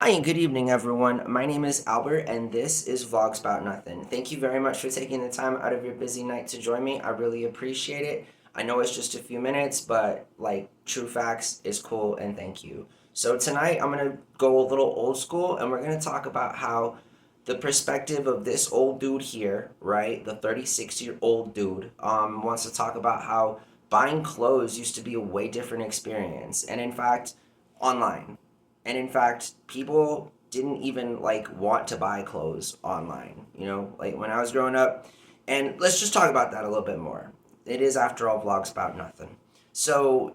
Hi and good evening, everyone. My name is Albert, and this is Vlogs About Nothing. Thank you very much for taking the time out of your busy night to join me. I really appreciate it. I know it's just a few minutes, but like true facts is cool, and thank you. So tonight I'm gonna go a little old school, and we're gonna talk about how the perspective of this old dude here, right, the 36-year-old dude, wants to talk about how buying clothes used to be a way different experience, and in fact, online. And in fact, people didn't even like want to buy clothes online, like when I was growing up. And let's just talk about that a little bit more. It is, after all, vlogs about nothing. So,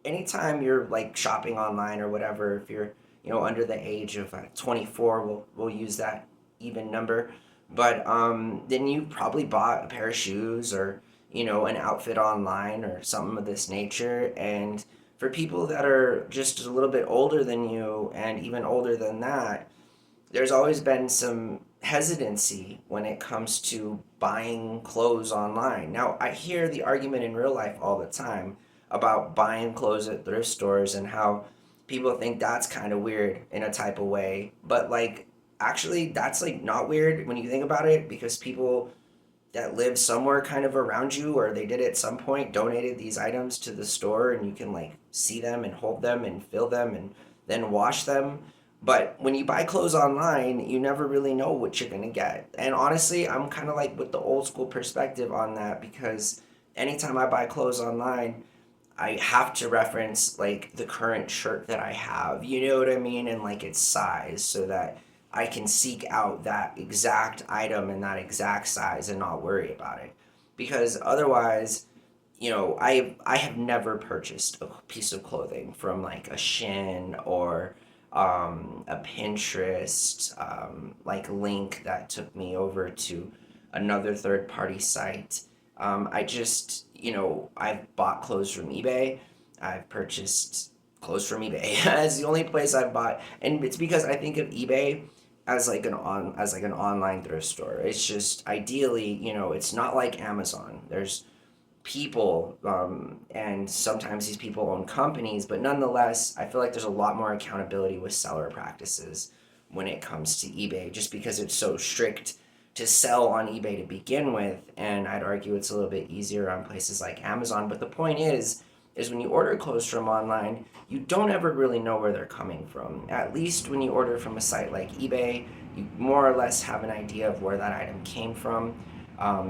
anytime you're like shopping online or whatever, if you're, under the age of 24, we'll use that even number. But then you probably bought a pair of shoes or, an outfit online or something of this nature. And for people that are just a little bit older than you and even older than that, there's always been some hesitancy when it comes to buying clothes online. Now, I hear the argument in real life all the time about buying clothes at thrift stores and how people think that's kind of weird in a type of way. But like actually that's like not weird when you think about it, because people that live somewhere kind of around you, or they did at some point donated these items to the store, and you can like see them and hold them and feel them and then wash them. But when you buy clothes online, you never really know what you're going to get. And honestly, I'm kind of like with the old school perspective on that, because anytime I buy clothes online, I have to reference like the current shirt that I have, you know what I mean, and like its size, so that I can seek out that exact item and that exact size and not worry about it. Because otherwise, I have never purchased a piece of clothing from like a Shin or a Pinterest like link that took me over to another third party site. I just, I've bought clothes from eBay. I've purchased clothes from eBay. It's the only place I've bought, and it's because I think of eBay as like an online thrift store. It's just ideally, it's not like Amazon. There's people, and sometimes these people own companies, but nonetheless, I feel like there's a lot more accountability with seller practices when it comes to eBay, just because it's so strict to sell on eBay to begin with, and I'd argue it's a little bit easier on places like Amazon. But the point is when you order clothes from online, you don't ever really know where they're coming from. At least when you order from a site like eBay, you more or less have an idea of where that item came from,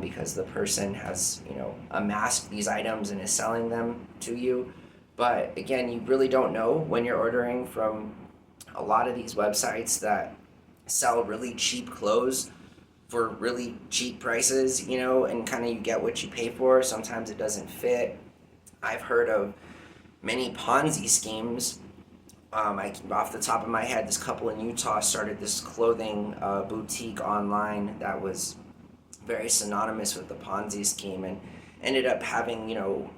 because the person has, amassed these items and is selling them to you. But again, you really don't know when you're ordering from a lot of these websites that sell really cheap clothes for really cheap prices, and kind of you get what you pay for. Sometimes it doesn't fit. I've heard of many Ponzi schemes. Off the top of my head, this couple in Utah started this clothing boutique online that was very synonymous with the Ponzi scheme, and ended up having,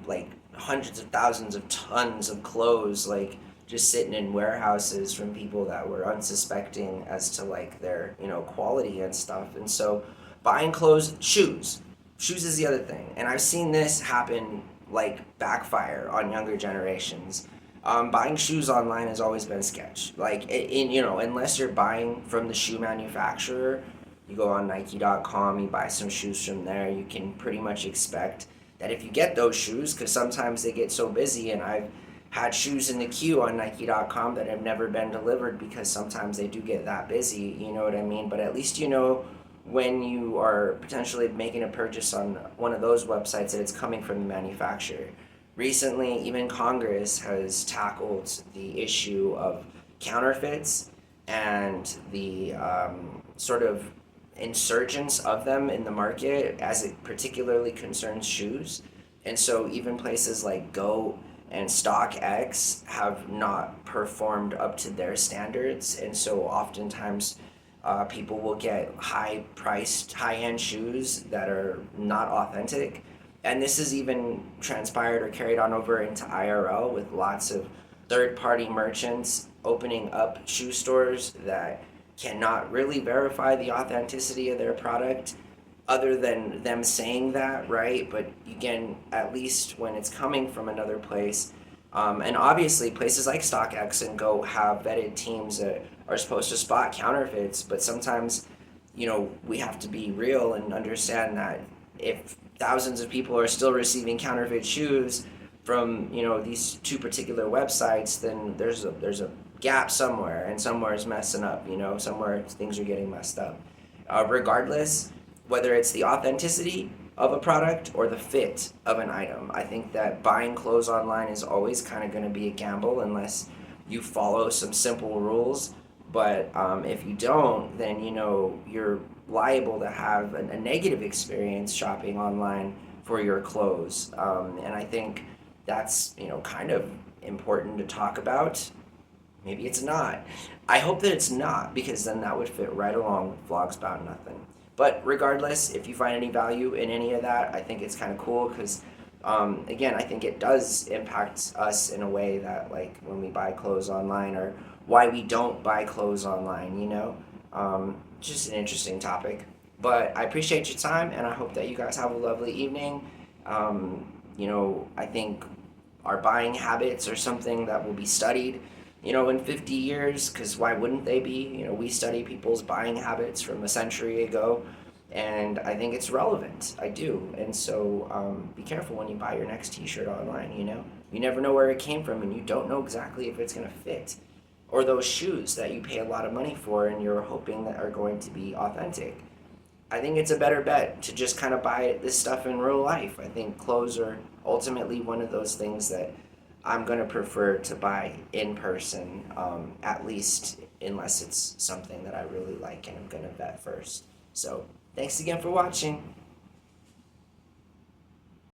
like hundreds of thousands of tons of clothes, like just sitting in warehouses from people that were unsuspecting as to like their, quality and stuff. And so buying clothes, shoes is the other thing. And I've seen this happen like backfire on younger generations. Buying shoes online has always been sketch. Like, unless you're buying from the shoe manufacturer, you go on Nike.com, you buy some shoes from there, you can pretty much expect that if you get those shoes, because sometimes they get so busy, and I've had shoes in the queue on Nike.com that have never been delivered because sometimes they do get that busy, you know what I mean? But at least you know when you are potentially making a purchase on one of those websites that it's coming from the manufacturer. Recently, even Congress has tackled the issue of counterfeits and the sort of insurgence of them in the market as it particularly concerns shoes. And so even places like Go and StockX have not performed up to their standards. And so oftentimes people will get high priced, high end shoes that are not authentic. And this is even transpired or carried on over into IRL, with lots of third party merchants opening up shoe stores that cannot really verify the authenticity of their product other than them saying that, right? But again, at least when it's coming from another place, And obviously, places like StockX and Go have vetted teams that are supposed to spot counterfeits, but sometimes, we have to be real and understand that if thousands of people are still receiving counterfeit shoes from, these two particular websites, then there's a gap somewhere, and somewhere is messing up, somewhere things are getting messed up. Regardless, whether it's the authenticity of a product or the fit of an item. I think that buying clothes online is always kind of going to be a gamble unless you follow some simple rules. But if you don't, then you're liable to have a negative experience shopping online for your clothes. And I think that's kind of important to talk about. Maybe it's not. I hope that it's not, because then that would fit right along with Vlogs About Nothing. But regardless, if you find any value in any of that, I think it's kind of cool because, again, I think it does impact us in a way that, like, when we buy clothes online or why we don't buy clothes online. Just an interesting topic. But I appreciate your time, and I hope that you guys have a lovely evening. I think our buying habits are something that will be studied in 50 years, because why wouldn't they be? We study people's buying habits from a century ago, and I think it's relevant. I do. And so be careful when you buy your next t-shirt online. You never know where it came from, and you don't know exactly if it's going to fit. Or those shoes that you pay a lot of money for and you're hoping that are going to be authentic. I think it's a better bet to just kind of buy this stuff in real life. I think clothes are ultimately one of those things that I'm going to prefer to buy in person, at least unless it's something that I really like and I'm going to vet first. So thanks again for watching.